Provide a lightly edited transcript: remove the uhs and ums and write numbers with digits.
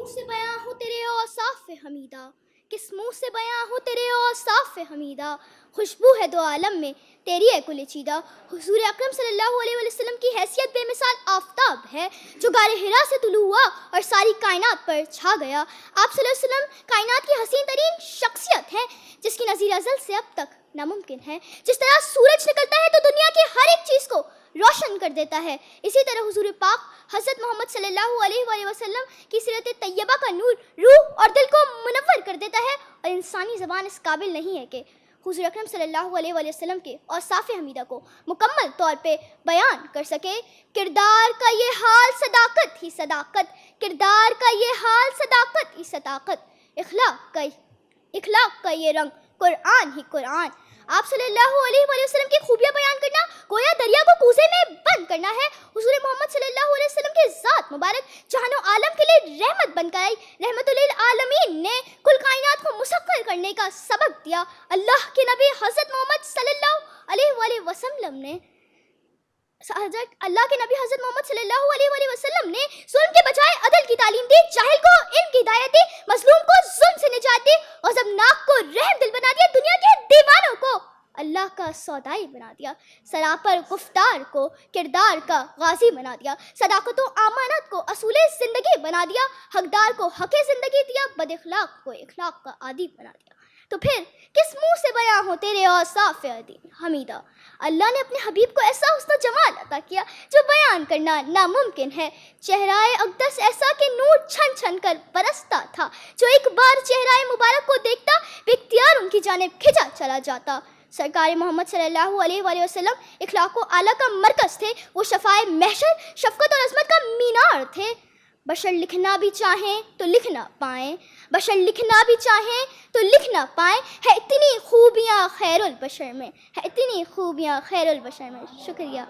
मुंह से बयां हो तेरे औसाफ हमीदा, किस मुंह से बयां हो तेरे औसाफ हमीदा, खुशबू है दो आलम में तेरी है कुल चीदा। हुजूर अकरम सल्लल्लाहु अलैहि वसल्लम की हैसियत बेमिसाल आफताब है जो गारे हिरा से तुलू हुआ और सारी कायनात पर छा गया। आप सल्लल्लाहु अलैहि वसल्लम कायनात की हसीन तरीन शख्सियत है जिसकी नज़ीर अज़ल से अब तक नामुमकिन है। जिस तरह सूरज निकलता है तो दुनिया की हर एक चीज़ को रोशन कर देता है, इसी तरह हुजूर पाक हज़रत मोहम्मद सल्लल्लाहु अलैहि वसल्लम की सीरत तैयबा का नूर रूह और दिल को मुनव्वर कर देता है। और इंसानी ज़बान इस काबिल नहीं है कि हुजूर अकरम सल्लल्लाहु अलैहि वसल्लम के औसाफ हमीदा को मुकम्मल तौर पे बयान कर सके। किरदार का ये हाल सदाकत ही सदाकत, किरदार का ये हाल सदाकत ही सदाकत, इखलाक का ये रंग कुरान ही कुरान। आप सल्लल्लाहु अलैहि वसल्लम की खूबियाँ बयान करना गोया दरिया को कूजे में बंद करना है। हुजूर मोहम्मद सल्लल्लाहु अलैहि वसल्लम की ज़ात मुबारक जहानो आलम के लिए रहमत बनकर आई, रहमतुल लिल आलमीन ने कुल कायनात को मुसख्खर करने का सबक दिया। अल्लाह के नबी हज़रत मोहम्मद सल्लल्लाहु अलैहि वसल्लम ने जुल्म के बजाय अदल की तालीम दी, जाहिल को इल्म की हिदायत दी, मजलूम को जुल्म से निजात दी, गज़बनाक को रहम दिल बना दिया, दुनिया के दीवानों को अल्लाह का सौदाई बना दिया, सरापर गुफ्तार को किरदार का गाजी बना दिया, सदाकत व अमानत को असूले ज़िंदगी बना दिया, हकदार को हक़े ज़िंदगी दिया, बदअखलाक को इखलाक का आदी बना दिया। तो फिर किस मुंह से बयां हो तेरे औसाफ हमीदा। अल्लाह ने अपने हबीब को ऐसा हुस्न जमाल अता किया जो बयान करना नामुमकिन है। चेहराए अक़दस ऐसा कि नूर छन छन कर बरसता था, जो एक बार चेहराए मुबारक को देखता बेख्तियार उनकी जानिब खिंचा चला जाता। सरकार मोहम्मद सल्लल्लाहु अलैहि वसल्लम इखलाक व आला का मरकज़ थे, वो शफ़ाए महशर शफ़क़त और अज़मत का मीनार थे। बशर लिखना भी चाहें तो लिख ना पाएँ, बशर लिखना भी चाहें तो लिख ना पाएँ, है इतनी खूबियाँ खैरुल बशर में, है इतनी खूबियाँ खैरुल बशर में। शुक्रिया।